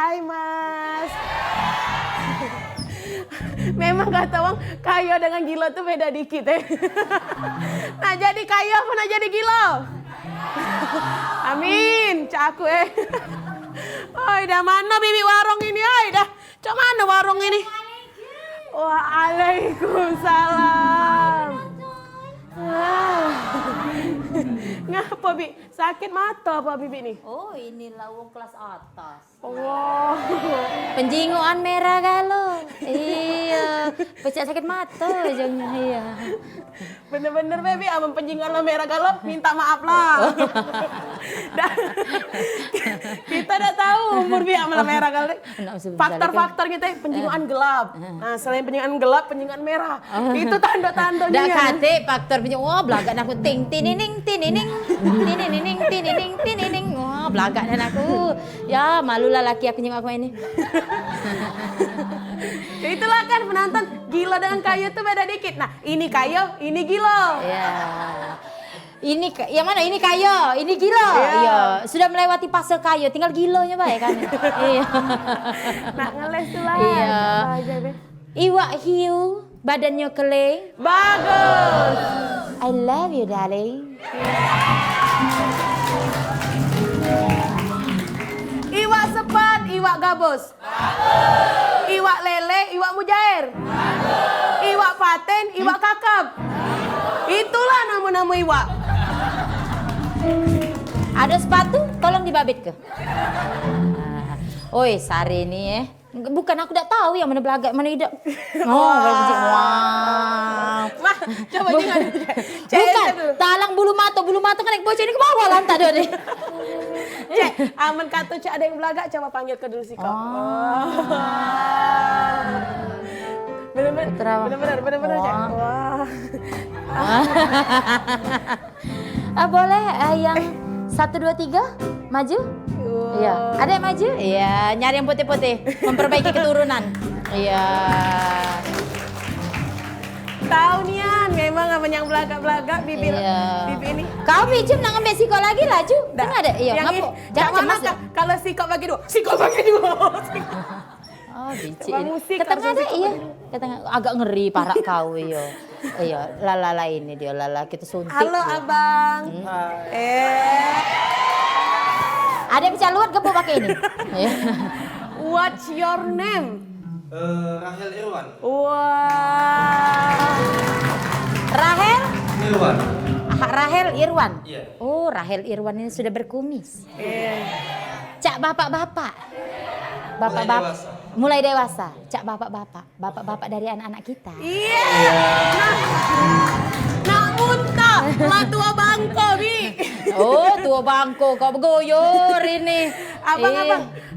Hai Mas. Memang kata orang Kayo dengan Gilo tuh beda dikit ya. Nah jadi Kayo apa nah jadi Gilo? Amin, cak aku Oh, dah mana bibi warung ini? Ay, dah. Cak mana warung ini? Waalaikumsalam. Ngapa Bi? Sakit mata apa Bibi nih? Oh, inilah wong kelas atas. Oh. Penjinguan merah galau. Iya, pecah sakit mata jadinya iya. Bener-bener Baby, abang penjingan merah galau, minta maaf lah. Kita udah tahu umur Bi amal merah galau. Faktor-faktor kita penjingan gelap. Nah, selain penjingan gelap, penjingan merah. Itu tanda-tandanya. Dak kate faktor penjingan. Wah, belagan aku ting tinining tinining tinining tinining tinining. Wah, belagan dan aku. Ya, malulah laki aku nyengok aku ini. Itulah kan penonton Gilo dengan Kayo tuh beda dikit. Nah, ini Kayo, ini Gilo. Ya. Ini yang mana? Ini Kayo, ini Gilo. Iya. Sudah melewati fase Kayo, tinggal Gilonya baik kan. Iya. Nah, ngeles tuh lah. Iya. Iwak hiu, badannya kele. Bagus. I love you, darling. Iwak sepat, iwak gabus. Iwak lele, iwak mujair. Iwak paten, iwak kakap. Itulah nama-nama iwak. Ada sepatu, tolong dibabit ke. Oi, Sari ini bukan aku tidak tahu yang mana belagak mana tidak. Oh, wow. Mah, coba jangan. Bukan, talang bulu mata kan naik bocor ini ke bawah lantai dia nih. Cek, aman kata cek ada yang belagak, coba panggil ke dulu sih kau. Bener-bener cek. Wah. Boleh yang 1, 2, 3 maju? Iya, ada yang maju? Iya, nyari yang putih-putih, memperbaiki keturunan. Iya. Tahu nian, memang apa yang belagak-belagak bibi ini. Kau pinjam nang ambil siko lagi lah, Cu. Enggak ada. Iya, ngapu. Jangan cemas. Kalau siko bagi dua. Oh, biji ini. Ketengah ada, iya. Ketengah agak ngeri parak kau, iya. Iya, lala ini dia, lala kita suntik. Halo, ya. Abang. Ada yang bisa luar gak mau pakai ini? What's your name? Rahel Irwan. Wah. Rahel? Irwan. Rahel Irwan? Iya. Oh, Rahel Irwan ini sudah berkumis. Iya. Cak bapak-bapak. Bapak-bapak. Mulai dewasa. Cak bapak-bapak. Bapak-bapak dari anak-anak kita. Iya. Nak muntah. Lah tua bangko, Bi. Oh, tua bangko. Kau begoyor ini.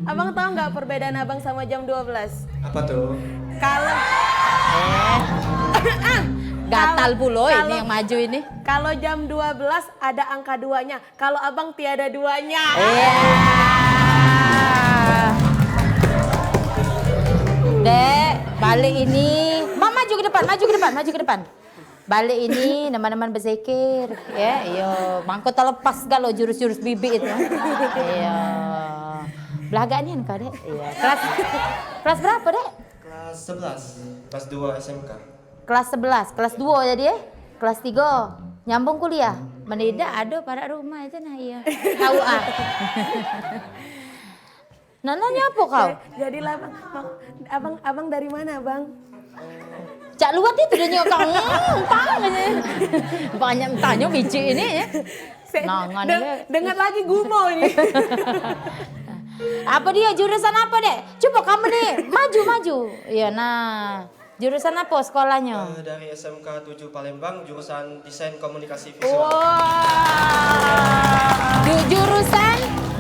Abang tahu nggak perbedaan abang sama jam 12? Apa tuh? Kalau gatal pulo ini yang maju ini. Kalau jam 12 ada angka 2-nya. Kalau abang tiada 2-nya. Iya. Dek, balik ini. Maju ke depan. Balik ini teman-teman berzikir, ya. Iya, mangko terlepas kalau jurus-jurus bibi itu. Iya. Belagaknya kau, Dek. Iya. Kelas berapa, Dek? Kelas 11, kelas 2 SMK. Kelas 11, kelas 2 jadi ya? Kelas 3, nyambung kuliah? Menida ada pada rumah itu nah iya. Tahu ah. Nanya apa kau? Jadilah abang dari mana, Bang? Cak luat itu udah nyokong, banyak tanya biji ini ya. Dengar lagi gumo ini. Apa dia jurusan apa dek? Coba kamu nih maju. Iya nah. Jurusan apa sekolahnya? Dari SMK 7 Palembang, jurusan Desain Komunikasi Visual. Wow.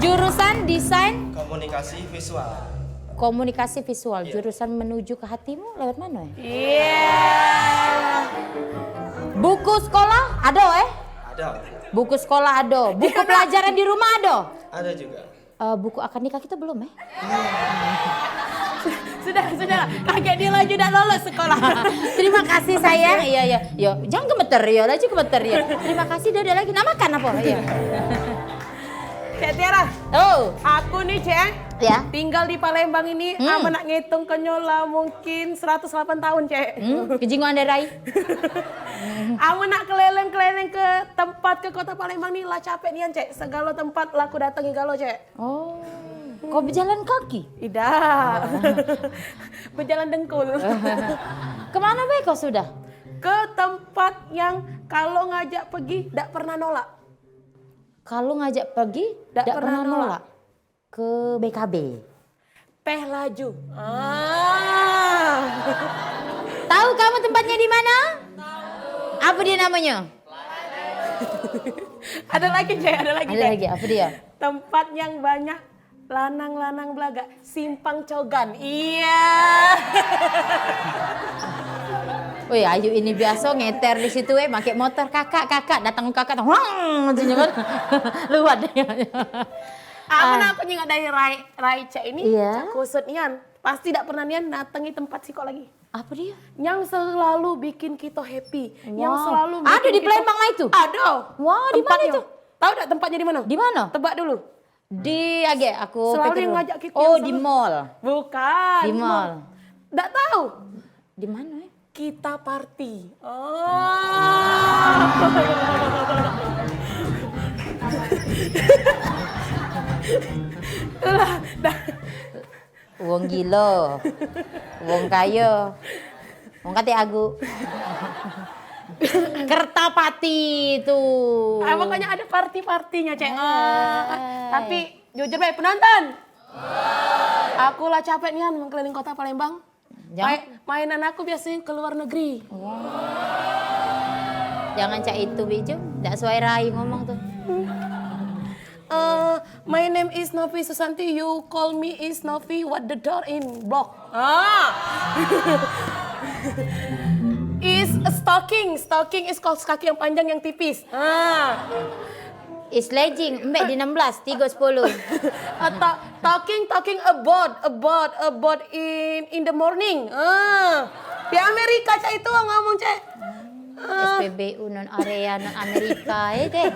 Jurusan Desain Komunikasi Visual. Yeah. Jurusan menuju ke hatimu lewat mana ya? Iya. Buku sekolah ada Ada. Buku sekolah ada. Buku pelajaran di rumah ada? Ada juga. Buku akad nikah kita belum ya? Sudah. Kakek dia lagi udah lolos sekolah. Terima kasih sayang. Iya. Jangan gemeter ya, lagi gemeter ya. Terima kasih udah lagi. Namakan apa? Iya. Cek Tiara. Oh, Aku nih, Cek. Ya. Tinggal di Palembang ini, ama nak ngitung kenyola mungkin 108 tahun, Cek. Kejinguan derai. Ama nak keleleng-keleleng ke tempat ke kota Palembang nih lah capek nian, Cek. Segala tempat lah aku datangi galo, Cek. Oh. Kau berjalan kaki? Tidak. Berjalan dengkul. Kemana baik kau sudah? Ke tempat yang kalau ngajak pergi tidak pernah nolak. Kalau ngajak pergi, tidak pernah nolak. Ke BKB. Teh laju. Tahu kamu tempatnya di mana? Apa dia namanya? Ada lagi, Cek, ada lagi. Ada Cek. lagi, apa dia? Tempat yang banyak lanang-lanang belaga, Simpang Cogan. Iya. Wih, Ayu ini biasa ngeter di situ pakai motor kakak datang kakak wang kan luar dia. Aku ingat dari Rai Cek ini, Iya. kusut nian. Pasti tidak pernah nian datangi tempat siko lagi. Apa dia? Yang selalu bikin kita happy. Yang Wow. selalu Ada bikin di Palembang lah itu? Ada. Wow, di mana Tempatnya. itu? Tahu enggak tempatnya di mana? Di mana? Tebak dulu. Di aku Selalu pikir yang dulu. ngajak kita Oh, yang di selalu- mall. Bukan. Di mall. Enggak tahu. Di mana? Kita party. Itulah. Wong gila. Wong kaya. Wong kate aku. Kertapati itu. Pokoknya ada party-partinya, Cek. Tapi jujur baik penonton. Aku lah capek nih mengkeliling kota Palembang. Mainan aku biasanya ke luar negeri. Jangan cak itu Biju, tidak sesuai Rai ngomong tuh. My name is Novi Susanti. You call me is Novi. What the door in block? Is a stocking. Stocking is kaos kaki yang panjang yang tipis. Is legging, mbak di 16, 310. Talking about in the morning. Di Amerika Cak itu ngomong Cak. SPBU non area non Amerika deh.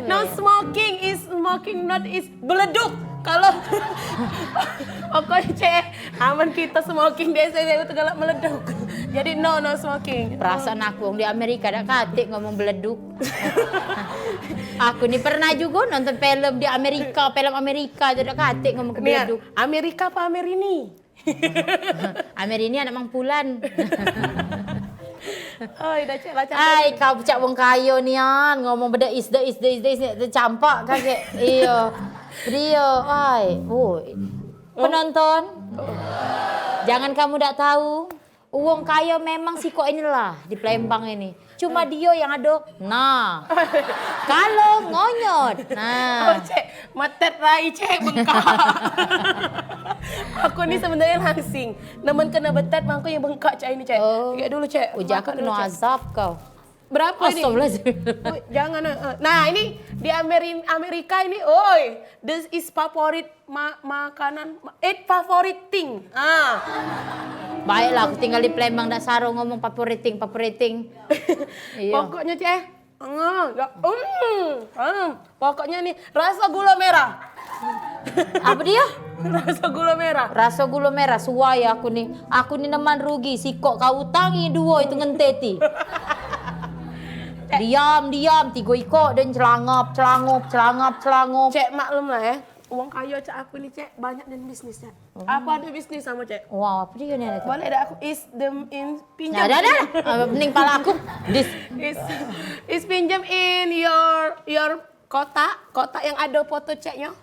No smoking is smoking not is beleduk. Kalau pokoknya Cak aman kita smoking di SPBU itu galak meleduk. Jadi no smoking. Perasaan aku di Amerika ada katik ngomong beleduk. Aku nih pernah juga nonton film di Amerika, film Amerika itu ada katik ngomong beleduk. Amerika apa Amerini? Amerini anak mangpulan. Oh, udah Cak lah Cak. Ai kau cak wong kayo nian ngomong beda is campak kakek. Iya. Dia ai. Penonton. Jangan kamu tak tahu. Wong kaya memang siko inilah di Palembang ini. Cuma dia yang ada. Nah. Kalau ngonyot. Nah. Oh, Cek, matet rai Cek bengkak. Aku ni sebenarnya langsing. Namun kena betat mangko yang bengkak Cek ini Cek. Lihat dulu Cek. Ujar aku kena azab kau. Berapa ini? Astagfirullahaladzim. Jangan. Nah ini di Amerika ini, this is favorit makanan, favorite thing. Baiklah aku tinggal di Palembang dak saro ngomong favoriting. Iya. Pokoknya Cek, pokoknya nih rasa gula merah. Apa dia? Rasa gula merah. Rasa gula merah suai aku nih. Aku nih neman rugi si kok kau utangi dua itu ngenteti. Diam, tiga ikut dan celangap. Cek maklum lah ya. Uang kaya Cek aku nih Cek banyak dan bisnis Cek. Apa ada bisnis sama Cek? Wow, apa dia nih? Boleh ada aku pinjam. Nah, dah. Mending pala aku. Is pinjam in your kotak yang ada foto Ceknya.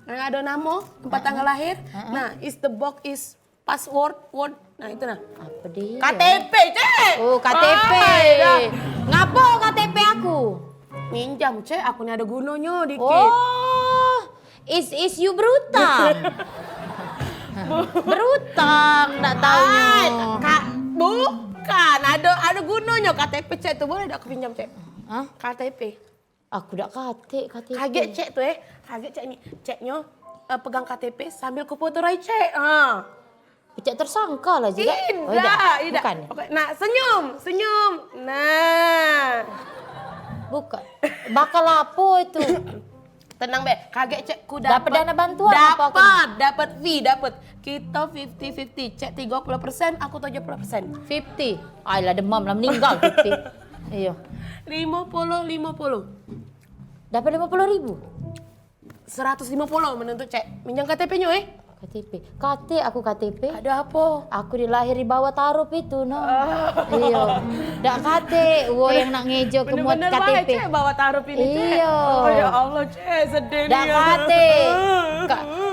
Yang ada nama, tempat tanggal lahir. Nah, is the box is password word. Nah, itu nah. Apa dia? KTP, Cek. Oh, KTP. Ngapo KTP aku? Minjam, Cek. Aku ini ada gunanya dikit. Oh, is you berutang? Berutang, tak taunya. Bukan, ada gunanya KTP Cek tuh. Boleh tak aku pinjam, Cek? Hah? KTP. Aku dak KTP. Kaget Cek tuh kaget Cek ini. Ceknya pegang KTP sambil ku foto Rai Cek. Cek tersangka lah juga. Tidak. Bukan. Nah, senyum. Nah. Bukan. Bakal apa itu? Tenang be, kaget cek ku Dapat dana bantuan apa aku? dapat fee, dapat. Kita 50-50, cek 30%, aku 70%. 50. Ayolah demam lah meninggal 50. Iya. 50-50. Dapat 50.000. 150 menuntut cek. Minjam KTP-nya KTP. Aku KTP. Ada apa? Aku dilahir di bawah tarup itu, no. Iya. Dak KT, wo yang nak ngejo ke muat Bener-bener KTP. baik cek bawa taruh ini cek. Iya. Oh ya Allah cek, sedih Dak nih. KT.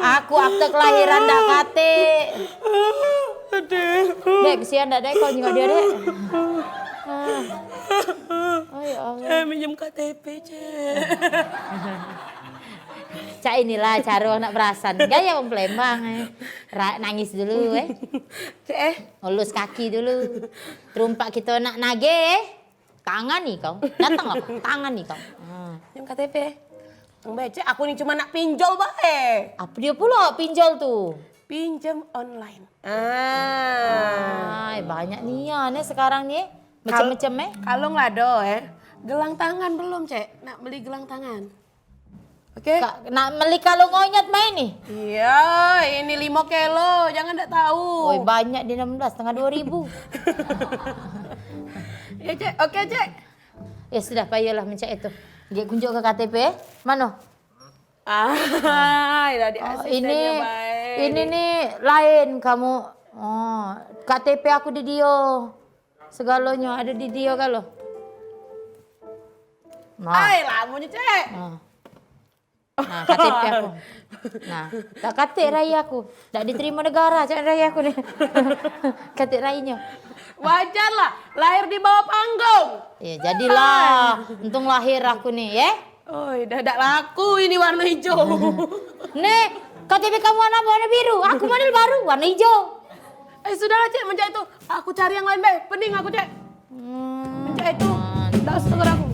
Aku akte kelahiran dak KT. Sedih. Dek, kesian dak dek kau nyengok dia, Dek. Oh ya Allah. Minjem KTP cek. Cak inilah cara anak perasan. Gaya wong Palembang. Nangis dulu Cek Ulus kaki dulu. Terumpak kita nak nage. Tangan nih kau. Datang apa? Tangan nih kau. minjem KTP. Bang Be, cek aku nih cuma nak pinjol bae. Apa dia pula pinjol tuh? Pinjam online. Ay, banyak nih ya sekarang nih. Macam-macam Kalau nggak ada gelang tangan belum cek? Nak beli gelang tangan. Oke? Nak beli kalau ngonyet main nih. Iya, ini 5 kilo, jangan ndak tahu. Woi banyak di 16, setengah 2.000. Ya cek, oke cek. Ya sudah payahlah mencek itu. Dia kunjuk ke KTP Mana? Udah di asistennya baik. Ini nih lain kamu. Oh, KTP aku di dia. Segalanya ada di dia kalau. Ay, lamunya cek. Nah, KTP aku. Nah, tak KT raya aku. Tak diterima negara cak raya aku nih. KT rayanya. Wajar lah, lahir di bawah panggung. Ya jadilah. Untung lahir aku nih ya. Oh, dadak laku ini warna hijau. Nih, KTP kamu warna biru. Aku model baru warna hijau. Sudahlah cek, mencak itu. Aku cari yang lain be, pening aku cek. Mencak itu, dah setengah aku.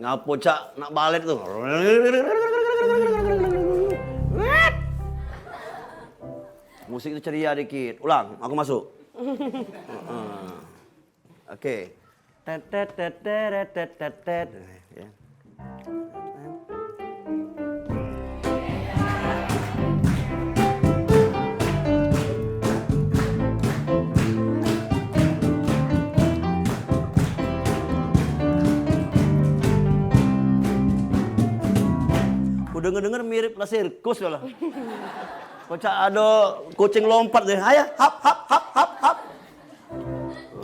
Ngapo cak nak balik tuh. Musik itu ceria dikit. Ulang, aku masuk. Oke. Ya. Denger-denger mirip lah sirkus lah. Kocak ada kucing lompat deh. Ayah, hap hap hap hap hap.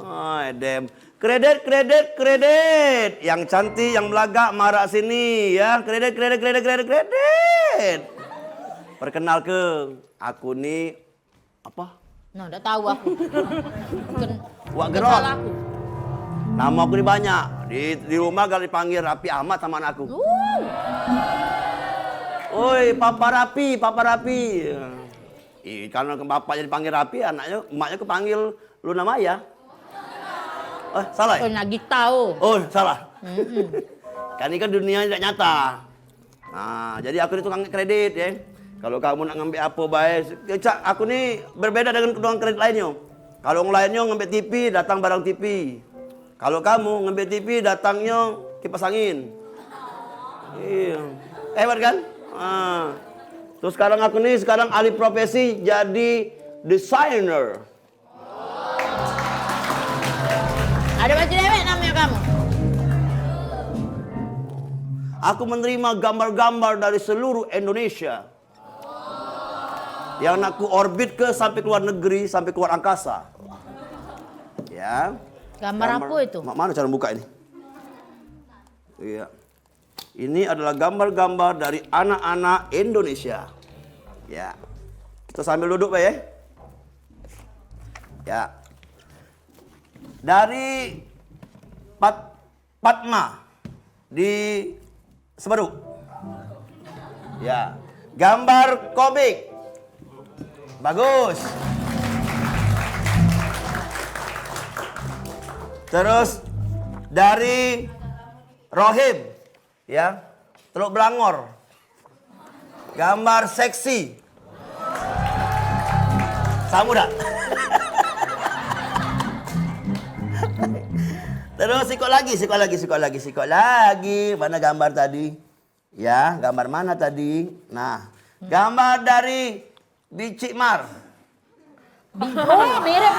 Oh, dem. Kredit, kredit, kredit. Yang cantik, yang belagak marah sini ya. Kredit, kredit, kredit, kredit, kredit. Perkenalkan, aku nih apa? Nah, udah tahu aku. Wak Gerot. Nama aku ini banyak. Di rumah kalau dipanggil Rapi Ahmad sama anakku. Oi, Papa Rapi, Papa Rapi. Karena bapaknya dipanggil Rapi, anaknya, emaknya kepanggil Luna Maya. Salah ya? Oh, lagi tahu. Oh, salah. Kan ini kan dunia tidak nyata. Nah, jadi aku ini tukang kredit ya. Kalau kamu nak ngambil apa baik, aku ini berbeda dengan tukang kredit lainnya. Kalau yang lainnya ngambil TV, datang barang TV. Kalau kamu ngambil TV, datangnya kipas angin. Iya. Hebat kan? Terus sekarang aku nih alih profesi jadi desainer. Ada baju dewek namanya kamu? Aku menerima gambar-gambar dari seluruh Indonesia. Yang aku orbit sampai keluar negeri, sampai keluar angkasa. Ya. Gambar apa itu? Mana cara buka ini? Iya. Ini adalah gambar-gambar dari anak-anak Indonesia. Ya. Kita sambil duduk, Pak ya. Ya. Dari Padma di Semeru. Ya. Gambar komik. Bagus. Terus dari Rohim, ya, Teluk Belangor, gambar seksi, Samudra. Terus sikot lagi. Mana gambar tadi? Ya, gambar mana tadi? Nah, gambar dari Bicik Mar. Oh, mirip.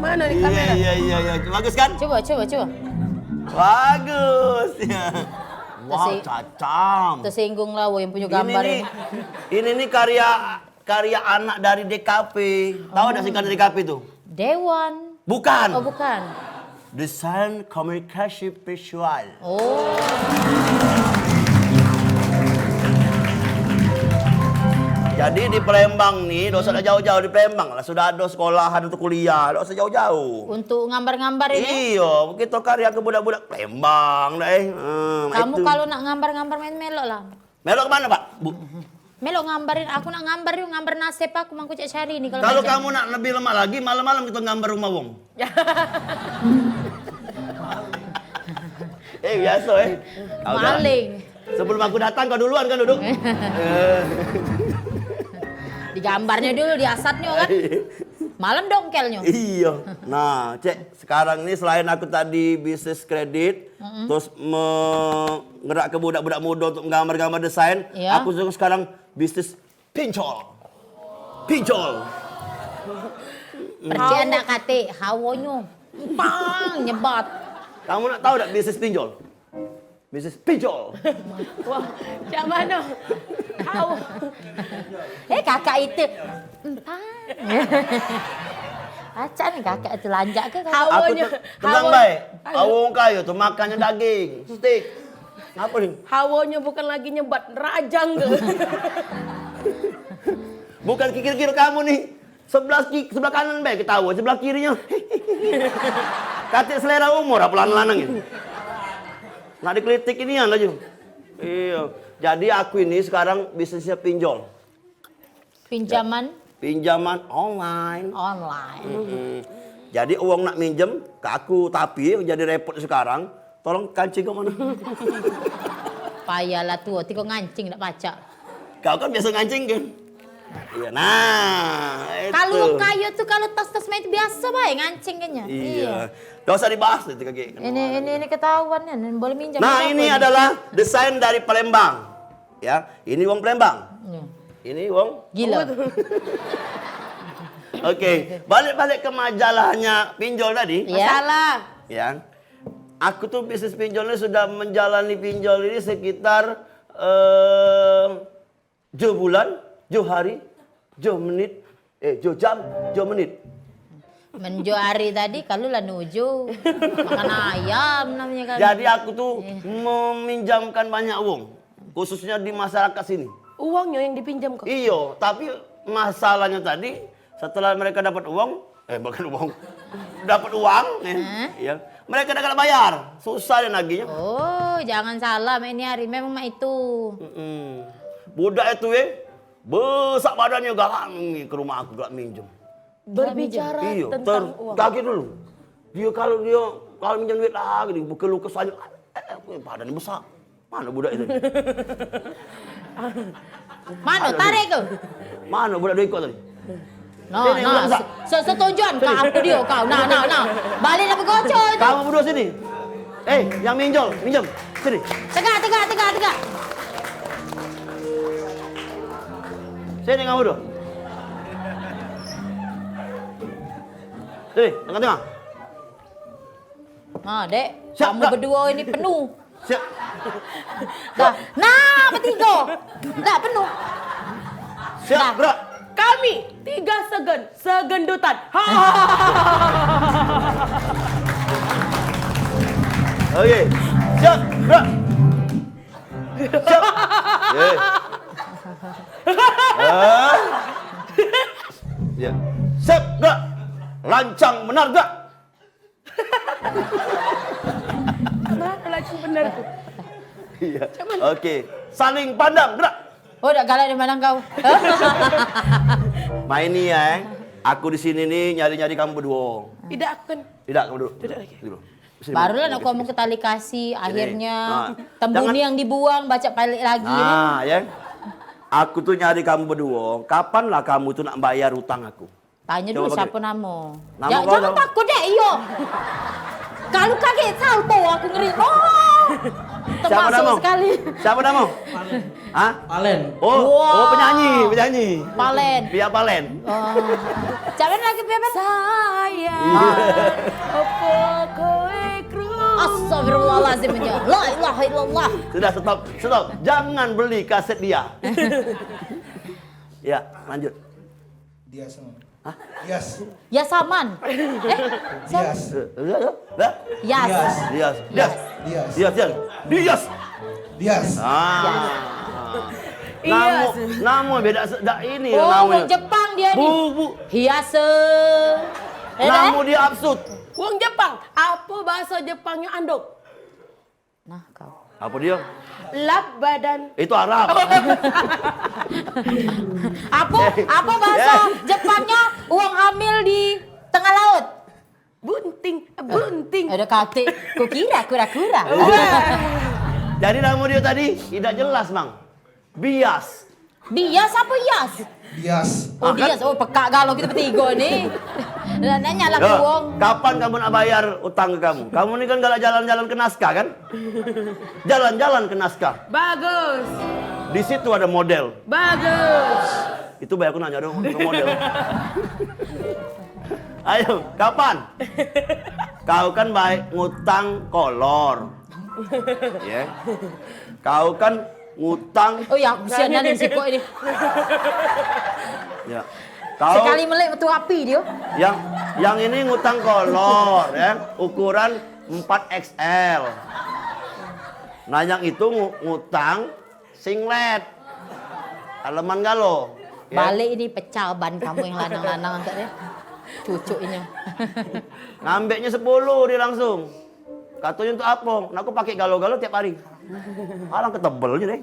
Mana nih kamera? Iya. Bagus kan? Coba. Bagus. Ya. Wow, Tersi- cacam. Tersinggung lah yang punya gambar ini. Ini nih karya anak dari DKP. Tahu enggak singkatan DKP itu? Dewan. Bukan. Oh, bukan. Desain Komunikasi Visual. Oh. Jadi di Palembang nih, dosa usah jauh-jauh di Palembang lah. Sudah ada sekolahan untuk kuliah, dosa usah jauh-jauh. Untuk gambar-gambar ini. Iya, begitu karya ke budak-budak Palembang dah Kamu kalau nak gambar-gambar main melok lah. Melok kemana, Pak? Bu. Melok gambarin, aku nak gambar nasib aku mangku cek cari ini Kalau macam. kamu nak lebih lemah lagi, malam-malam kita gambar rumah wong. Biasa Kau dah. Maling. Sebelum aku datang kau duluan kan duduk. Digambarnya dulu, diasatnya kan. Malam dongkelnya. Iya. Nah, Cek, sekarang ini selain aku tadi bisnis kredit, terus menggerak ke budak-budak muda untuk menggambar-gambar desain, Iya. aku juga sekarang bisnis pinjol. Percaya ndak kate, hawonyo. Pang nyebat. Kamu nak tahu tak bisnis pinjol? Bisnis pinjol. Wah, cak mana? Kau. Kakak itu. Acak nih kakak itu lanjak ke kakak. Aku tenang baik. Awong kayu tuh makannya daging, steak. Apa nih? Hawonya bukan lagi nyebat, rajang ke. Bukan kikir-kikir kamu nih. Sebelah kanan baik ketawa, sebelah kirinya. Katik selera umur apa lanang ini. Nak dikritik ini ya laju. Iya. Jadi aku ini sekarang bisnisnya pinjol. Pinjaman online. Jadi uang nak minjem ke aku, tapi jadi repot sekarang. Tolong kancing ke mana? Payahlah tuh, tiko ngancing ndak baca. Kau kan biasa ngancing kan? Iya, nah itu. Kalau kayu tuh kalau tas-tas main itu biasa baik ngancingnya. Iya. Gak usah dibahas itu kaki. Ini ketahuan ya, boleh minjam. Nah ini adalah desain dari Palembang. Ya, ini uang Palembang. Iya. Ini uang Gila. Oke, balik ke majalahnya pinjol tadi. Iya. Salah. Ya. Aku tuh bisnis pinjolnya sudah menjalani pinjol ini sekitar 2 bulan, 2 hari, 2 menit, 2 jam, 2 menit. Menjo hari tadi kalau lah nuju makan ayam namanya kan. Jadi aku tuh meminjamkan banyak uang, khususnya di masyarakat sini. Uangnya yang dipinjam kok. Iya, tapi masalahnya tadi setelah mereka dapat uang, dapat uang, ya, mereka tidak bayar, susah dan naginya. Oh, jangan salah ini hari memang mak itu. Budak itu besar badannya galak ke rumah aku gak minjem. Berbicara Iya, tentang uang. kaget dulu. Dia kalau minjem duit lagi, bukan lukas aja, badannya besar. Mana budak itu? Mana tarik ke? Mana budak duit kau tadi? Nah, setujuan kau aku dia kau. Nah. Balik nak bergocor tu. Kamu berdua sini. Yang minjem. Sini. Tegak. Sini kamu berdua. Sini, tengah-tengah. Nah, Dek, Siap, kamu tak? berdua ini penuh. Siap. Dah. Nah, bertiga. Dah penuh. Siap, gerak. Kami 3 segendutan. Okey. Siap, gerak. Siap. Okey. Ya. Siap, gerak. Lancang benar gerak. Lancang benar tu. Iya. Okey. Saling pandang gerak. Oh, dah galak di mana kau? Main ni aku di sini nih nyari-nyari kamu berdua. Tidak akan. Tidak, kamu dulu. Tidak lagi. Dulu. Sini, Barulah dulu. nak ngomong ke tali kasih, akhirnya Nah, tembuni jangan- yang dibuang baca balik lagi. Nah, ya. Aku tuh nyari kamu berdua. Kapanlah kamu tuh nak bayar utang aku? Tanya Coba dulu bagi. siapa nama. Nama kau Jangan tahu? takut dek, iyo. Kalau kaget salto aku ngeri. Oh, Siapa termasuk nama? sekali. Siapa nama? Hah? Palen. Oh, penyanyi. Palen. Pia Palen. Oh. Jangan lagi Pia Palen. Sayang, apa kowe krungu? Astagfirullahaladzim. La ilaha illallah. Sudah, stop. Jangan beli kaset dia. Ya, lanjut. Dia sama. Hah? Yes. Ya saman. Yes. Dah? Yas. Dias. Yes. Iya. Nama beda dak ini Oh, namanya. wong Jepang dia ni. Bu. Hiase. Nama dia absurd. Wong Jepang, apa bahasa Jepangnya andok? Nah, kau. Apa dia? Lap badan. Itu Arab. Apa bahasa Jepangnya uang hamil di tengah laut? Bunting. Ada kata, ku kira kura-kura. Jadi nama dia tadi tidak jelas, Mang. Bias. Bias apa Yas? Yes. Oh Bias, oh pekak galau kita bertiga ni. Nanya lah ke Ya, wong. kapan kamu nak bayar utang ke kamu? Kamu ni kan galak jalan-jalan ke naskah kan? Jalan-jalan ke naskah. Bagus. Di situ ada model. Bagus. Itu bayar aku nanya dong ke model. Ayo, kapan? Kau kan baik ngutang kolor. Ya. Kau kan ngutang. Oh ya, kesianan ni si kok ini. Ya. Kau Sekali melek betul api dia. yang ini ngutang kolor ya, ukuran 4XL. Nah, yang itu ngutang singlet. Aleman galo. Ya. Balik ini pecah ban kamu yang lanang-lanang angkat dia. Cucuk ini. Ngambeknya 10 dia langsung. Katanya untuk apa? Nah, aku pakai galo-galo tiap hari. Alang ketebelnya deh.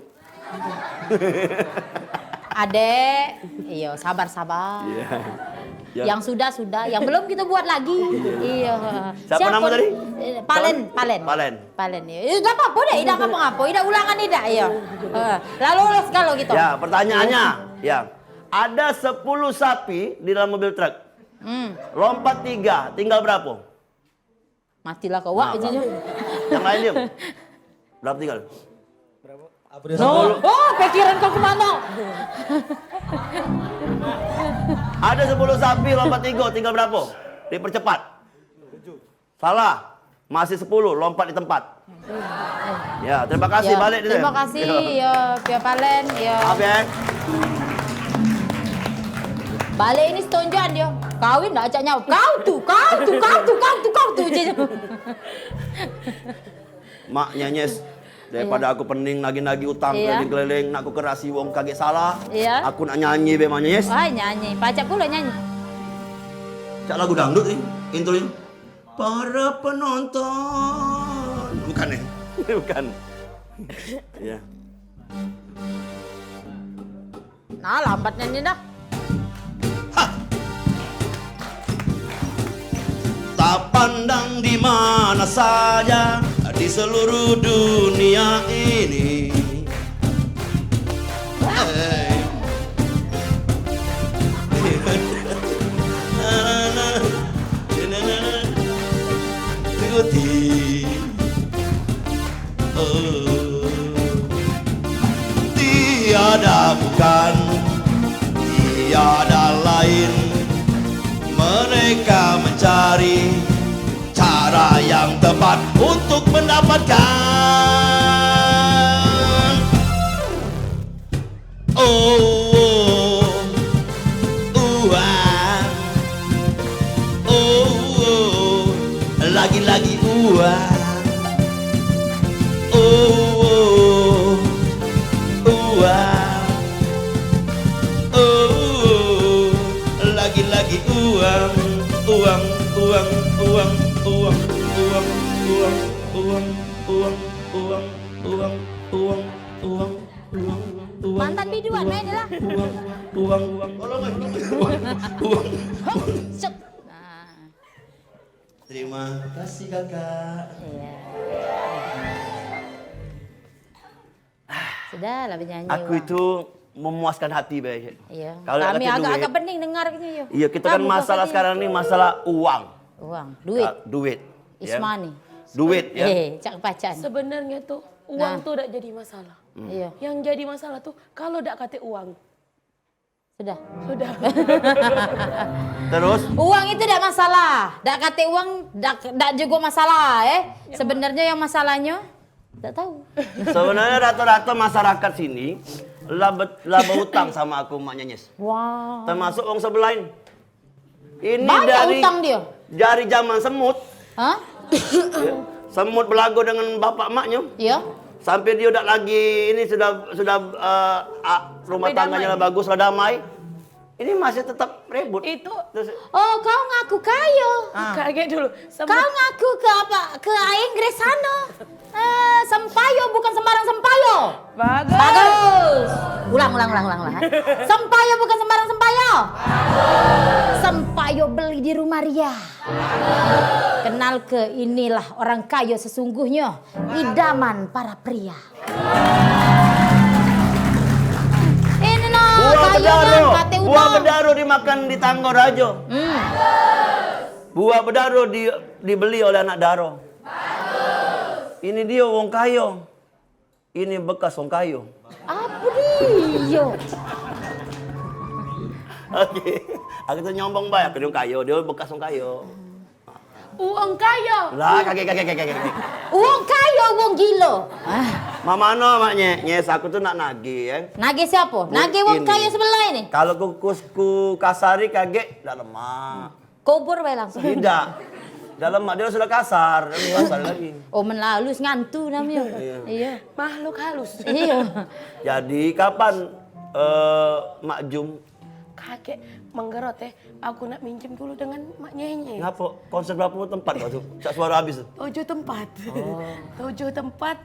Adek, iya sabar-sabar. Iya. Ya. Yang sudah, yang belum kita buat lagi. Iya. Siapa nama tadi? Palen. Palen. Ya. Tidak apa-apa deh, tidak apa-apa. Tidak ulangan tidak ya. Lalu lolos kalau gitu. Ya, pertanyaannya, ya. Ada 10 sapi di dalam mobil truk. Lompat 3, tinggal berapa? Matilah kau wak aja. Yang lain diam. Berapa tinggal? Apa dia Oh, pikiran kau kemana? Ada 10 sapi lompat 3, tinggal berapa? Dipercepat. Salah. Masih 10, lompat di tempat. Ya, terima kasih Ya, balik dia. terima kasih ya, Pia Palen ya. Maaf ya. Balik ini setonjoan dia. Kawin enggak acak nyawa. Kau tu. Je. Mak nyanyes. Daripada aku pening nagih-nagih utang Iya. keliling-keliling nak aku kerasi wong kaget salah. Iya. Aku nak nyanyi be mak nyanyes. Wah, nyanyi. Pacak pula nyanyi. Cak lagu dangdut ni, intro ni. Para penonton. Bukan ni. Bukan. Ya. Nah, lambat nyanyi dah. Tak pandang di mana saja di seluruh dunia ini. Hey. ikuti. Tiada bukan, tiada lain. Mereka mencari cara yang tepat untuk mendapatkan. Oh, uang. Oh, lagi-lagi uang. Oh, uang. Oh, lagi-lagi uang. Uang, uang, uang, uang, uang, uang, uang, uang, uang, uang, uang, uang, uang. Mantan biduan main lah. Uang. Set. Nah, Terima kasih kakak. iya. Sudahlah bernyanyi. Aku Wang. itu memuaskan hati baik. Iya. Kalau Kami ada agak-agak duit, pening dengar gitu ya. iya kita kan Kamu masalah pasti- sekarang ini masalah uang. Uang, duit, Duit. is ya. money. Duit ya. Cak pacan. Sebenarnya tuh uang Nah. tuh tidak jadi masalah. Iya, Yang jadi masalah tuh kalau tidak kate uang. sudah. Sudah. Terus Uang itu tidak masalah. Dak kate uang, dak juga masalah, Sebenarnya yang masalahnya, tidak tahu. sebenarnya rata-rata masyarakat sini laba utang sama aku Mak Nyenyes. Wah. Termasuk orang sebelah ini. Ini Banyak utang dia. dari zaman semut. Hah? Semut belago dengan bapak maknya. Iya. Sampai dia udah lagi ini sudah rumah Sampai tangganya damai. bagus, sudah damai. Ini masih tetap ribut. Itu Terus, Oh, kau ngaku kaya. kaget dulu. Kau ngaku ke apa? Ke Inggris sana. Sempayo bukan sembarang sempayo. bagus. Bagus. Ulang. Sempayo bukan sembarang sempayo. Sempayo beli di rumah Ria. Kenal ke inilah orang kaya sesungguhnya. Idaman para pria. Ini no, buah kayu bedaro, kan, kate buah utang. bedaro dimakan di Tanggorajo. Buah bedaro dibeli oleh anak daro. Ini dia wong kayo. Ini bekas wong kayo. Apa dia? Oke, aku tuh nyombong baik ke wong kayo, dia bekas wong kayo. Uang kaya. Lah, kagak. Uang kaya, uang gila. Mama no maknya, nyes aku tuh nak nagih ya. Nage siapa? Nage uang Ini. kaya sebelah ini. Kalau ku kasari kagak, dah lemak. Kubur bae langsung. Tidak. Dah lemak dia sudah kasar, lebih kasar lagi. Oh menlalus ngantu namanya. Iya. Makhluk halus. Iya. Jadi kapan Mak Jum Kakek menggerot aku nak minjem dulu dengan Mak Nyenye. ngapa konser berapa tempat kau tuh? Sak suara habis tuh. 7 tempat. 7 tempat.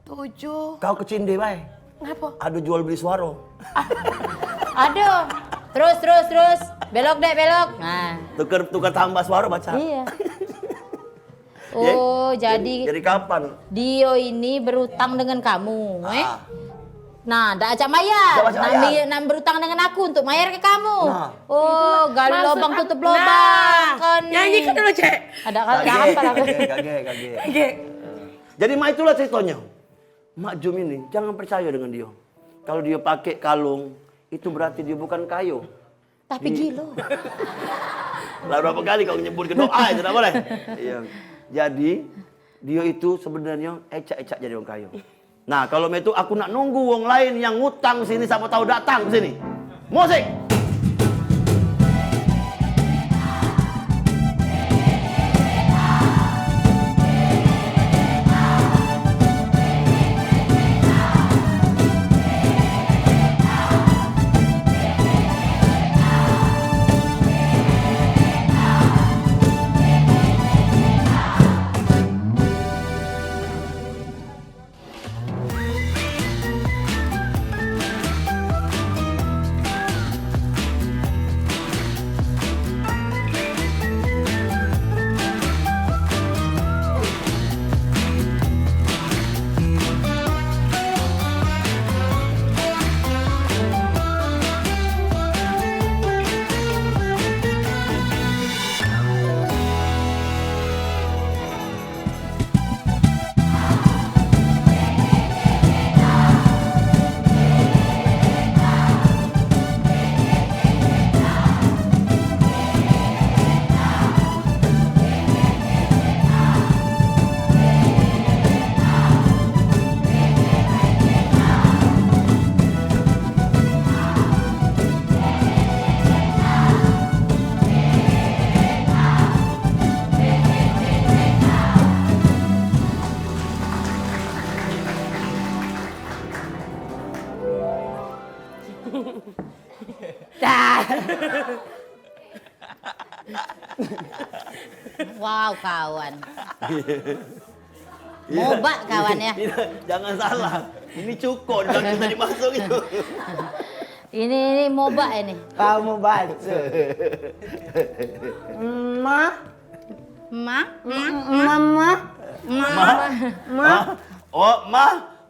7. Kau kecinde bae. Ngapa? Ada jual beli suara. Aduh. Terus. Belok deh, belok. Nah. Tukar tambah suara baca. Iya. Oh, jadi kapan? Dio ini berutang dengan kamu, Ah. Nah, ndak ajak mayar. Ndak ajak mayar. Nah, berutang dengan aku untuk mayar ke kamu. Nah. Oh, gali Maksud lubang aku- tutup lubang. Kan. Nyanyikan dulu, Cek. Ada apa aku? Kage. Kakek. Jadi mak itulah ceritanya. Mak Jum ini jangan percaya dengan dia. Kalau dia pakai kalung, itu berarti dia bukan kayu. Tapi gila. Lah berapa kali kau nyebut ke doa itu tak boleh. Iya. Jadi dia itu sebenarnya ecak-ecak jadi orang kayu. Nah kalau itu aku nak nunggu wong lain yang ngutang sini siapa tahu datang ke sini. Musik. Wow, kawan. Moba kawan ya. Jangan salah. Ini cukup dan kita dimasuk itu. Ini moba ini. Kamu baca. Ma, Ma, mama,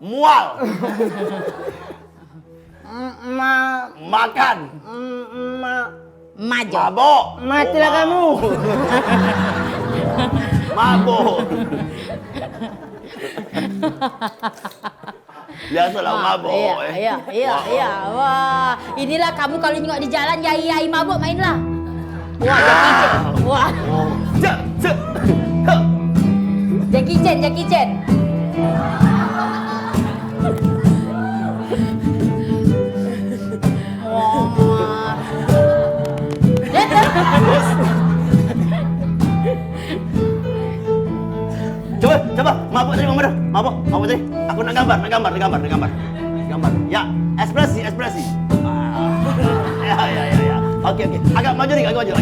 Mual. ma, Makan. Majo. Mabok. matilah kamu. Mabok. Biasalah mabok. Iya. Wah, inilah kamu kalau nengok di jalan yai mabok mainlah. Wah, Jackie Chan. Wah, Jackie Chan. Wah. Coba, mabok tadi Mama. Mabok tadi. Aku nak gambar. Ya, ekspresi. Ya. Oke. Agak maju nih, agak maju.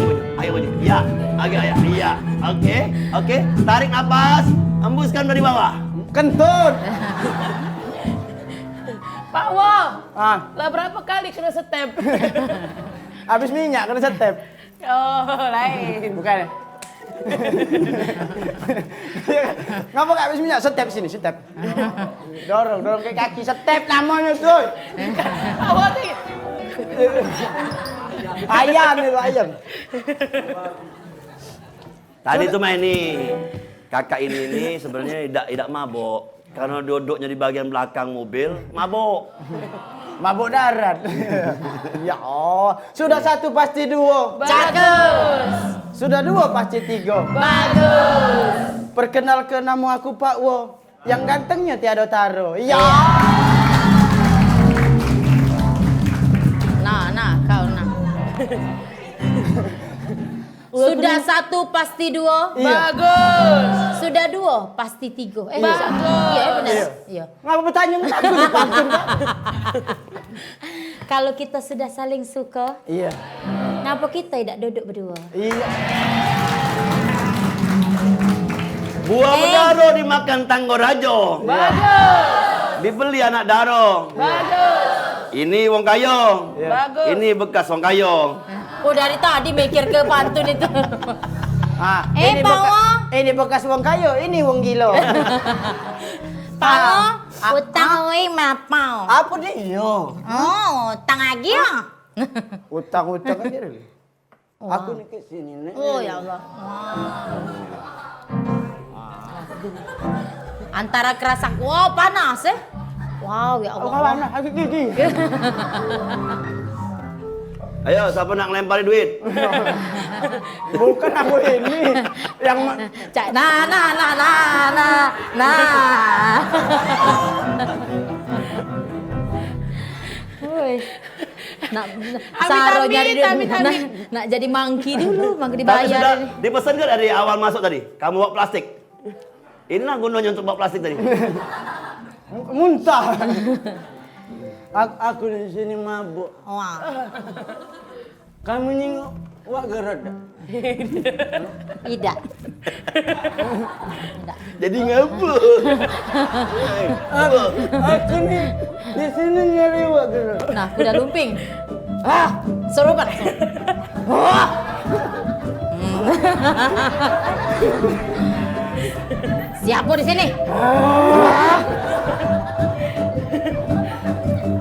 Ya, agak ya. Iya. Oke. Tarik napas, hembuskan dari bawah. Kentut. Pak Wo, Ah, lah berapa kali kena step? habis minyak kena step. Oh, lain. Bukan. Ngapa gak habis minyak? Step sini, step. Dorong ke kaki, step namanya tuh. Pak Wo sih. Ayam itu ayam. Tadi tuh main nih. Kakak ini sebenarnya tidak mabok. Karena duduknya di bagian belakang mobil, mabok. Mabuk darat. Ya Allah. Sudah satu pasti dua. Bagus. Sudah dua pasti tiga. Bagus. Perkenalkan nama aku Pak Wo. Yang gantengnya tiada taro. Ya. Nah, kau nah. Sudah satu pasti dua. Iya. Bagus. Sudah dua pasti tiga. Bagus. Iya benar. Iya. Ngapa bertanya aku dipantun? Kalau kita sudah saling suka, Iya. kenapa kita tidak duduk berdua? Iya. Buah bedaro dimakan Tanggorajo. Bagus. Dibeli anak daro. Bagus. Ini wong kayong. Bagus. Ini bekas wong kayong. Oh dari tadi mikir ke pantun itu. Ah, Pak Wo. Ini bekas wong kayo, ini wong gilo. Pak Wo, utang oi mapau. Apa dia? Oh, utang lagi ya? Utang-utang aja dulu. Aku nih ke sini nih. Oh ya Allah. Antara kerasa, wow panas ya. Wow ya Oh, Allah. kawan, aku gigi. Ayo, siapa nak ngelempari duit? Bukan aku ini yang Cak, nah. Woi. Nak Saro nyari duit. Nak jadi mangki dulu, mangki Tapi sudah dibayar. dipesan kan dari awal masuk tadi? Kamu bawa plastik. Inilah gunanya untuk bawa plastik tadi. muntah. Aku di sini mabuk. Wah. Kamu nyingok wak gerod. Tidak. Jadi ngapa? Aku nih di sini nyari wak gerod. Nah, kuda lumping. Serupan. Wah. Siapa di sini?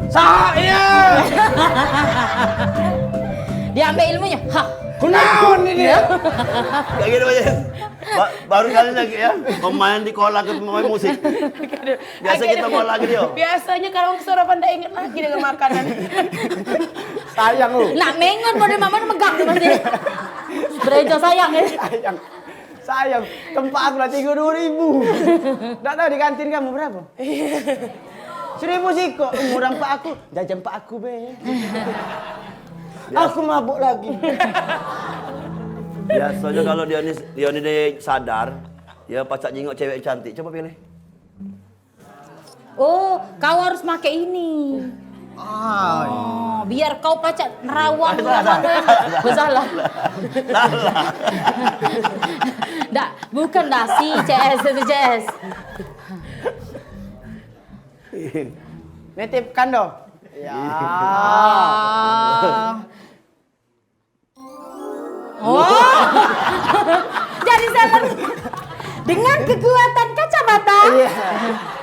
Saya. Dia ambil ilmunya. Hah. Kunaon ini? Kayak gitu aja. Baru kali lagi ya, pemain di kolam ke pemain musik. Biasa kita mau lagi dia. Biasanya kalau kesurupan tidak ingat lagi dengan makanan. Sayang lu. Nak mengon pada mama megang di masjid. Berejo sayang ya. Sayang. Tempat aku lah 32.000. Nggak tahu di kantin kamu berapa? 1.000 sih kok. Murah pak aku. Jajan pak aku be. Aku mabuk lagi. Biasanya kalau dia ini sadar, dia pacak jingok cewek cantik. Coba pilih. Oh, kau harus pakai ini. Oh, biar kau pacak nerawang salah. Salah. Dak, bukan dasi CS itu CS. Nitip kando. Ya. Oh. Jadi salah. Dengan kekuatan kacamata. Iya.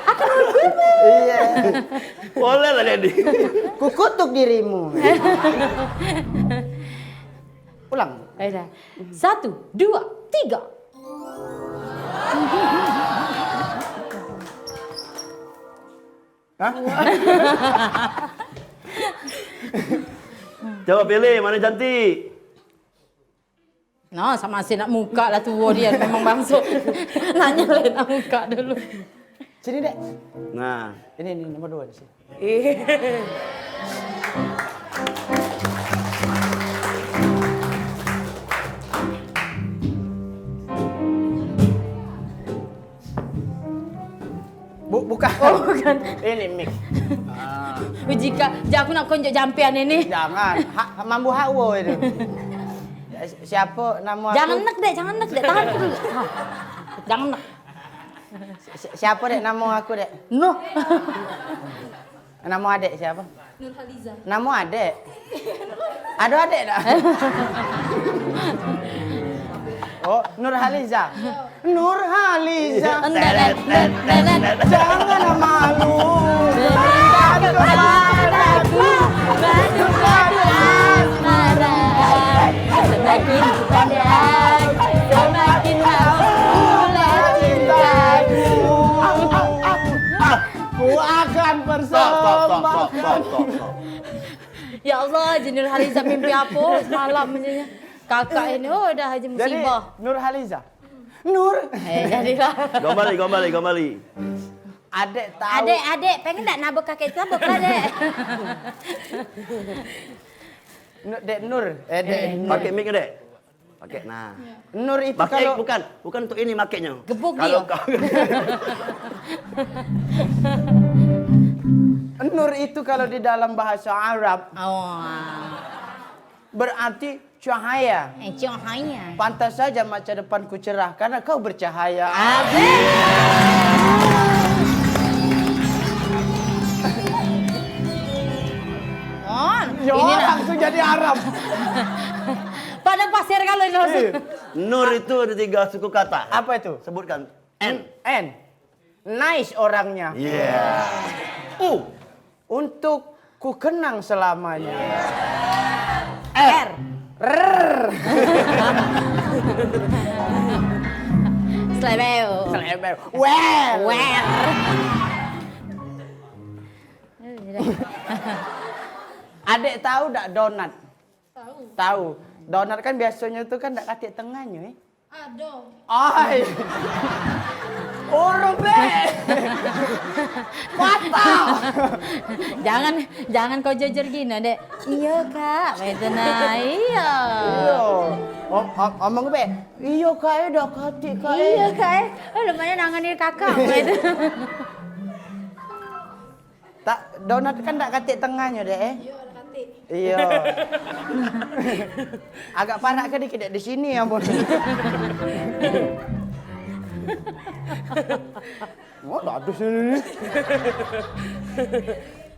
Akan menghukummu. Iya. Boleh lah Dedi. Kukutuk dirimu. Ulang. Ayo, 1, 2, 3. Hah? Coba pilih mana cantik. Nah, sama si nak muka lah tua dia memang bangsu. Nanya lain nak muka dulu. Sini, Dek. Nah, Ini nomor 2 di sini. Bukan. Oh, bukan. Ini mic. Jika aku nak konjok jampian ini. Jangan. Mambu hawo itu. Siapa nama aku? Jangan nek, Dek, jangan nek, Dek. Tahan dulu. Tahan. Jangan nek. Siapa, Dek, nama aku, Dek? No. Nama adik siapa? Nurhaliza. Nama adik. Ada adik tak? Oh, Nurhaliza. Nurhaliza. Jangan malu. Berikan kepadaku Madu-madu asmara. Semakin pandai, semakin maulah cintaku. Ku akan persembahkan. Ya Allah, Jenur Haliza mimpi apa semalam macamnya. Kakak ini dah aja Jadi musibah. Nurhaliza. Nur. Jadilah. Gombali. Adik tahu. Adik, pengen tak nabok kakek tabok lah, Dek. Dek Nur. Dek Nur. Pakai mic Dek. Pakai. Nah. Nur itu Pakai kalau bukan untuk ini makainya. Gebuk Kalau dia. kau Nur itu kalau di dalam bahasa Arab Oh. berarti cahaya. Cahaya. Pantas saja masa depanku cerah karena kau bercahaya. Oh, Ya ini nak. langsung jadi Arab. Pada pasir kalau ini langsung. Nur itu ada 3 suku kata. Apa itu? Sebutkan. N. Nice orangnya. Yeah. Untuk ku kenang selamanya. R. Slebeo. Selebel. Well. Adik tahu tak donat? Tahu. Donat kan biasanya tuh kan tak katik tengahnya. Aduh. Ay. Urut deh. Patah. Jangan kau jujur gini, Dek. Iya, Kak. Itu nah, iya. Iya. Omong be. Iya kak, dah katik kak. Iya, Kak. Oh, lumayan nanganin kakak. Itu. Tak donat kan tak katik tengahnya deh. Iya, katik. Iya. Agak parah ke dikit di sini ya, Bos. Oh, ada sini.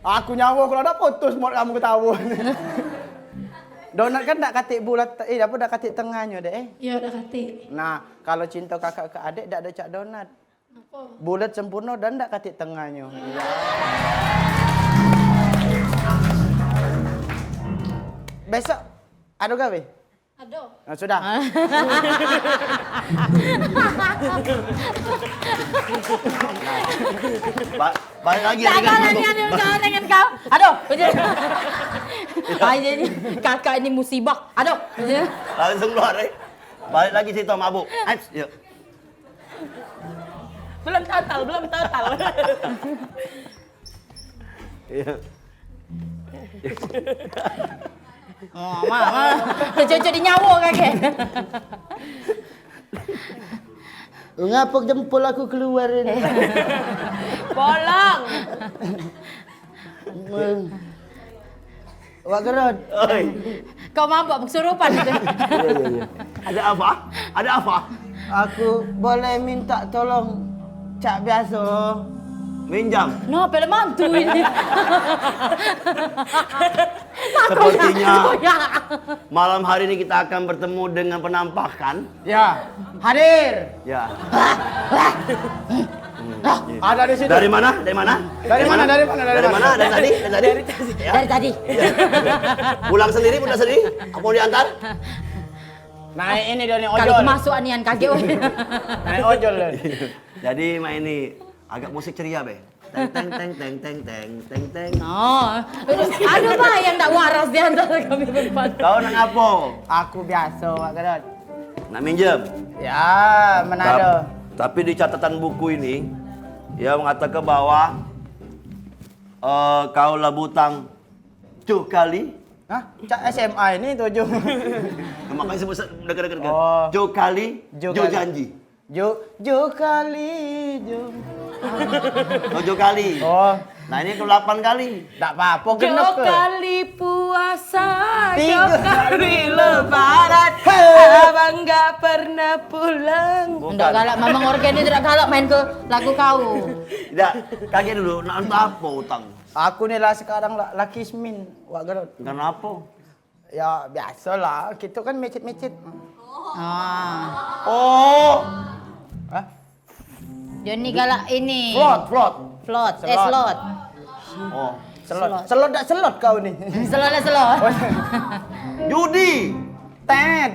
Aku nyawa kalau ada putus mau kamu ketahuan. Donat kan tak katik bulat, apa dak katik tengahnya deh. Iya, udah katik. Nah, kalau cinta kakak ke adik tak ada cak donat. Apa? Bulat sempurna dan tak katik tengahnya. Besok ada gawe? Aduh. Nah, sudah. Balik lagi Jangan dengan kau. Aduh. Jadi kakak ini musibah. Aduh. Langsung keluar Balik lagi situ mabuk. Yuk. Belum total. Iya. Oh, mama. Tercocok di nyawa kakek. Ngapa jempol aku keluar ini? Bolong. Wak Gerod. Oi. Kau mabuk kesurupan itu. Iya. Ada apa? Ada apa? Aku boleh minta tolong Cak Biasa. Minjam. No, film mantu ini. Sepertinya Ya. malam hari ini kita akan bertemu dengan penampakan. Ya, hadir. Ya. Ada di situ. Dari mana? Dari mana? Dari mana? Dari mana? Dari mana? Dari tadi? Dari tadi? Ya. Dari tadi. Pulang sendiri, pulang sendiri? Apa mau diantar? Naik ini dia nih Kalau ojol. masuk anian kaget. Naik ojol dia. Jadi main ini agak musik ceria, Be. Teng teng teng teng teng teng teng teng. Oh, ada Pak yang tak waras di antara kami berempat. Kau nak apa? Aku biasa Wak Gerod. Nak minjem? Ya, Manado. Tapi di catatan buku ini dia mengatakan ke bawah kau lah butang 7 kali. Hah? Cak SMA ini 7. Makanya sebut dekat-dekat. Oh. 7 kali, Jo Jo kali. janji. Jo kali jo. 7 kali. Oh, Nah ini ke 8 kali. tak apa-apa genep Dua ke. kali puasa, Tiga dua kali lebaran, abang gak pernah pulang. Enggak galak, Mamang Organ ini tidak galak main ke lagu kau. Tidak, kaget dulu. Nak untuk apa utang? Aku nih lah sekarang laki Ismin Wak Gerod. Karena apa? Ya biasalah, kita kan mecet-mecet. Ah, Oh, Hah? Johnny galak ini. Flot. Slot. Slot. Slot. oh. Selot tak selot kau nih. Slot lah slot. Judi. Tet.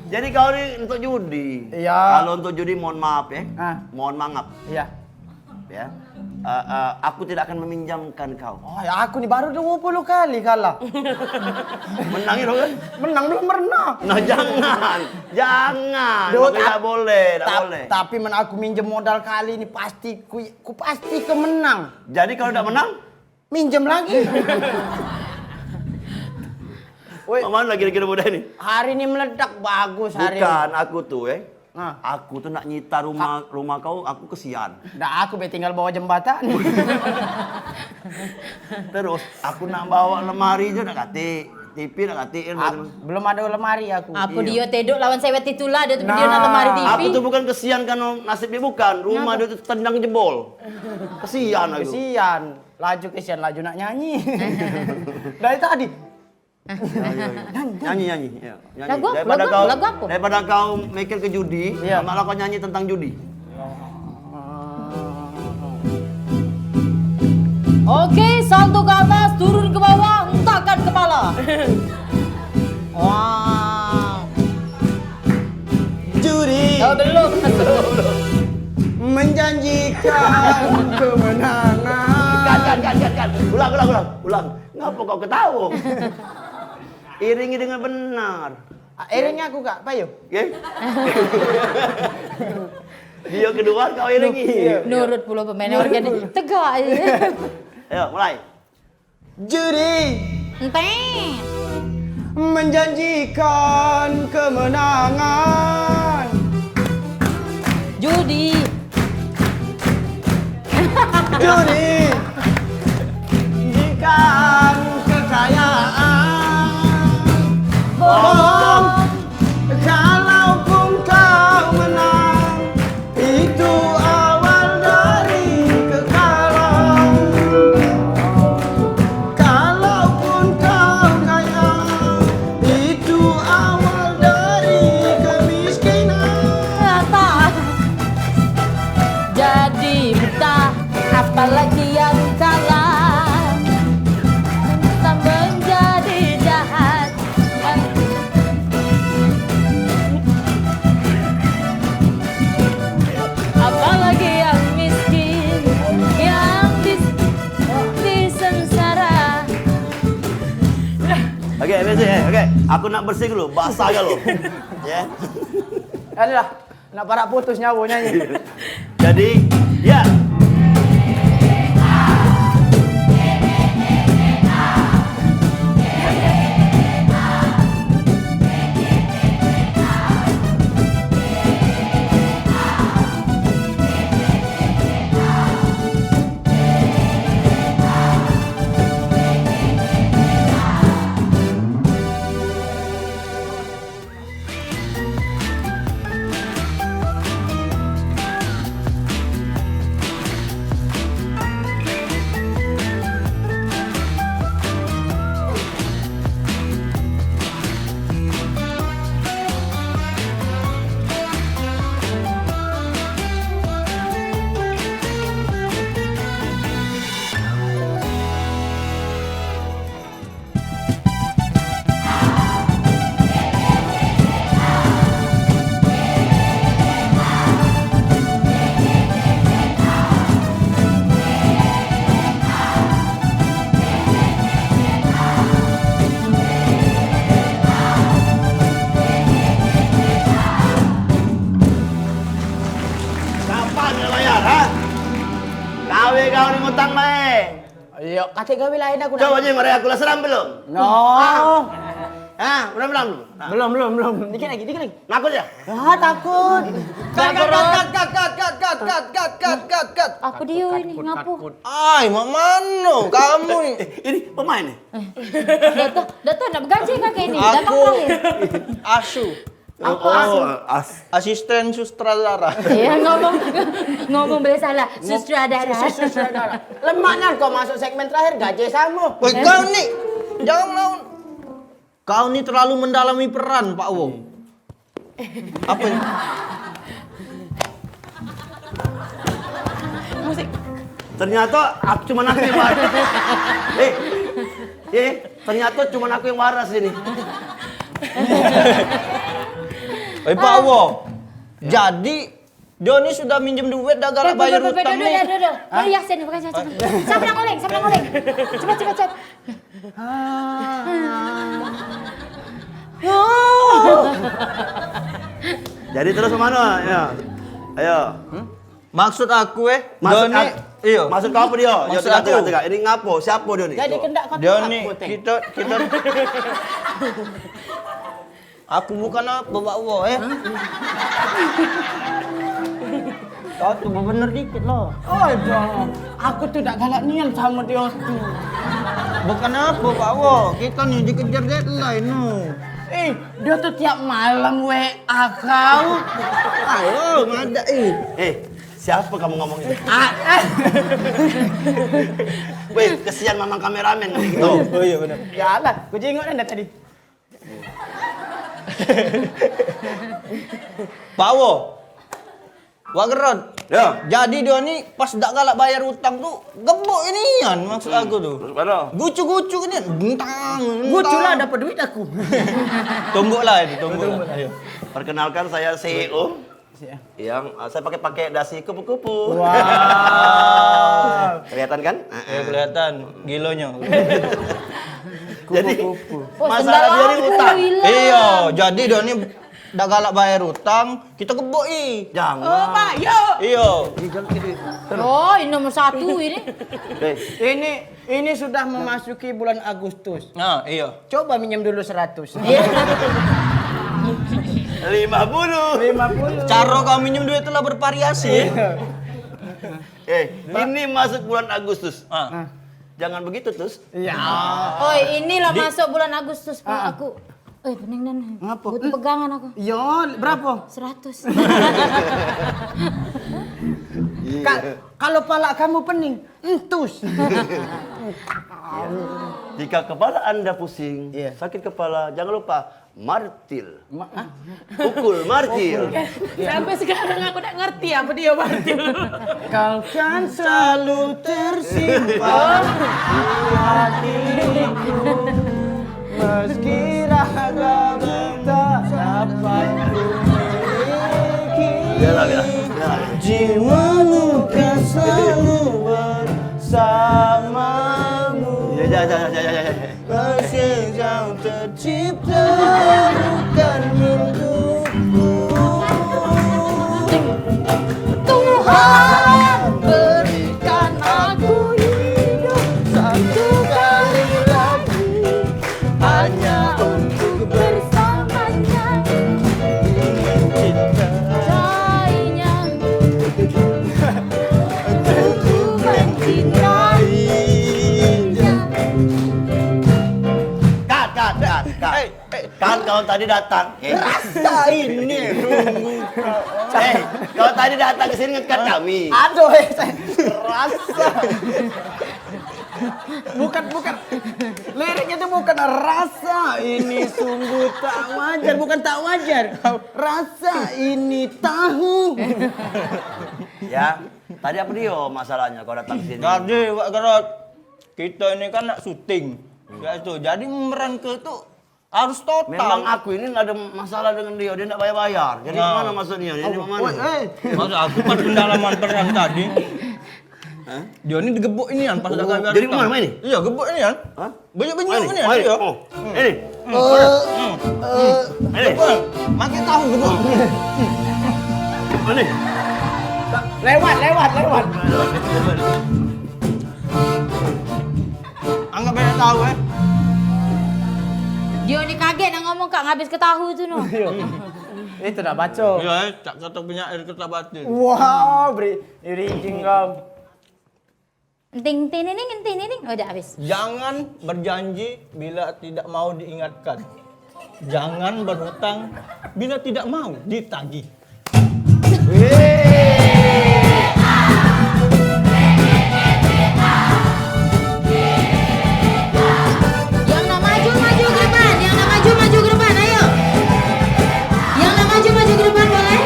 Jadi kau ini untuk judi. Iya. Kalau untuk judi mohon maaf ya. Ah. Mohon mangap Iya. ya. Aku tidak akan meminjamkan kau. Oh ya aku nih baru 20 kali kalah. Menang itu kan? Menang belum pernah. Nah jangan, jangan. Duh, Tidak boleh, tidak boleh. Tapi aku minjem modal kali ini pasti ku pasti kemenang. Jadi kalau tidak menang, Minjem lagi. Woi, mana lagi kira-kira mudah ini? hari ini meledak bagus hari Bukan ini. aku tuh Nah. Aku tuh nak nyita rumah kau, aku kesian. Nah, aku be tinggal bawa jembatan. Terus aku nak bawa lemari je nak kati, TV nak kati. Belum ada lemari aku. Apa Iya. dia teduk lawan sewet itulah dia tu Nah, video nak lemari TV. Aku tuh bukan kesian karena nasib dia bukan. Rumah dia tuh tendang jebol. Kesian aku. Kesian, laju nak nyanyi. Dari tadi. Nyanyi. Ya, nyanyi. Lagu apa? Daripada Lagu apa? daripada kau mikir ke judi, Iya. malah kau nyanyi tentang judi. Oke, salto ke atas, turun ke bawah, hentakkan kepala. Wah. Juri Oh, belum. menjanjikan kemenangan. Kan. Ulang. Ngapa kau ketawa? Iringi dengan benar. Iringnya aku Kak, payo. Oke? Dia kedua kau iringi. Nurut pula pemain organ. Tegak aja. Ayo, mulai. Juri Ente. menjanjikan kemenangan. Judi. Juri menjanjikan kekayaan. Bohong. Kalaupun kau menang, itu awal dari kekalahan. Kalaupun kau kaya, itu awal dari kemiskinan. Tak. Jadi buta, apalagi yang kalah. Tak menjadi jahat. Apalagi yang miskin, yang di sengsara. Oke, bersih ya. Oke, aku nak bersih dulu. Basah kalau. Ya. Adalah nak parak putus nyawa nyanyi. Jadi, ya. Gawe kau ni ngutang baik. Ayo, kata gawe lain aku. Coba je mari aku lah seram belum? No. Belum belum. Belum. Dikit lagi. Ngaku aja. Ah, takut. Cut. Aku dia ini ngapu. Ay, Mamano, kamu nih. Ini pemain nih. Dato nak bergaji kakek ini. Datang Aku terakhir. Asu, asisten sutradara. Ya ngomong boleh salah. Sutradara. Lemaknya kau masuk segmen terakhir gaji sama. Woi, kau nih, jangan lawan. Kau nih terlalu mendalami peran, Pak Wo. Apa ini? Ternyata cuma aku yang waras. Ternyata cuma aku yang waras ini. Woi, Pak Wo. Jadi Doni sudah minjem duit dah galak bayar utang nih. Baru Yasin bukan Yasin. Siapa yang oleng? Cepat. Jadi terus kemana? Ya. Ayo. Maksud aku Maksud Doni, iya. Maksud kau apa dia? Maksud Ya, aku. tegak. Ini ngapo? Siapa dia nih? Jadi kendak kau Doni, takut, Teng. kita aku bukan apa, Pak Wo, Kau tuh bener dikit loh. Oh, jangan. Aku tuh tak galak nian sama dia tuh. Bukan apa, Pak Wo. Kita nih dikejar deadline no. Dia tuh tiap malam WA kau. Ayo, ada Siapa kamu ngomong itu? Weh, kesian mamang kameramen gitu. Oh iya benar. Ya lah, ku jengok dah tadi. Pak Wo. Wak Gerot. Ya. Jadi dia nih pas dak galak bayar utang tuh gebok inian maksud aku tuh. Terus mana? Gucu-gucu ini bentang. Gucu lah dapat duit aku. Tumbuk lah ini, tumbuk. Ayo. Perkenalkan saya CEO yang saya pakai dasi kupu-kupu. Wow. Kelihatan kan? Ya kelihatan gilonya. Jadi Oh, masalah dia ini utang. Iya, jadi dia nih dak galak bayar utang, kita gebok Jangan. Oh, Pak, yuk. Iya. Oh, ini nomor 1 ini. Ini sudah memasuki bulan Agustus. Nah, iya. Coba minjem dulu 100. 50. Cara kau minjem duit telah bervariasi. Ini masuk bulan Agustus. Ah. Jangan begitu, Tus. Ya. Oh, inilah masuk bulan Agustus Pak aku. Pening dan. Ngapa? Butuh pegangan aku. Yo, berapa? 100. Kalau pala kamu pening, entus. Jika kepala Anda pusing, sakit kepala, jangan lupa martil. Pukul martil. Sampai sekarang aku tak ngerti apa dia Martil. Kau kan selalu tersimpan di hatiku. Meski raga tak dapat ku miliki. Biarlah. Jiwamu kan selalu bersamamu. Ya. Meski kau tercipta bukan milikku. Tuhan berikan aku hidup satu kali lagi, hanya untuk Bersamanya. Cintainya. Untuk mencintainya. Kan kau tadi datang. Rasa ini. Kau tadi datang ke sini ngekat kami. Aduh, saya rasa. Bukan. Liriknya itu bukan rasa. Ini sungguh tak wajar. Bukan tak wajar. Rasa ini tahu. Ya, tadi apa dia masalahnya kau datang ke sini? Jadi, Pak Gerot, kita ini kan nak syuting. Ya itu, jadi memeran ke itu harus total. Memang aku ini nggak ada masalah dengan dia nggak bayar. Jadi Nah. mana maksudnya? Ini mana? Maksud aku pas pendalaman peran tadi. Dia ini digebuk ini kan pas dak bayar. Jadi utang. mana main ini? Iya, gebuk ini kan. Hah? Banyak-banyak ini kan. Ini. Iya. Oh, ini. Ini. Makin tahu gebuk. Ini. Lewat. Anggap banyak tahu Dia ni kaget nak ngomong kak ngabis ke tahu tu no. Itu nak baca. Ya, tak kata punya air kata batin. Wow, reading kau. Ting ting ting. Oh dah habis. Jangan berjanji bila tidak mau diingatkan. Jangan berhutang bila tidak mau ditagih. Yang nak maju ke depan, yang nak maju ke depan, ayo. Yang nak maju ke depan boleh?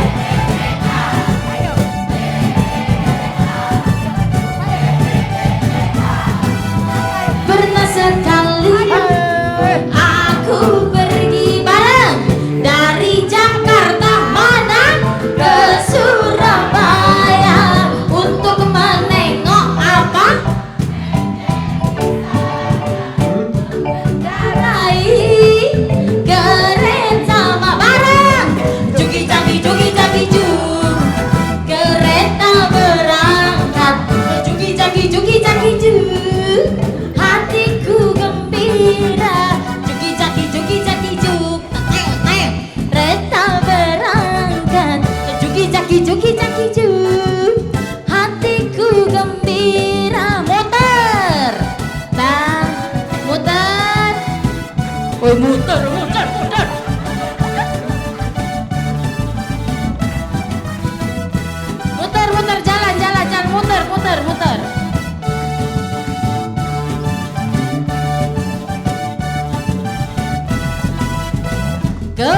Pernah sekali aku pergi bareng dari Jakarta mana ke Surabaya untuk menengok apa? Naik kereta bareng juki jaki juk kereta berangkat juki jaki juk hatiku gembira juki jaki juk kereta berangkat juki jaki juk hatiku gembira muter muter oh muter jalan muter ke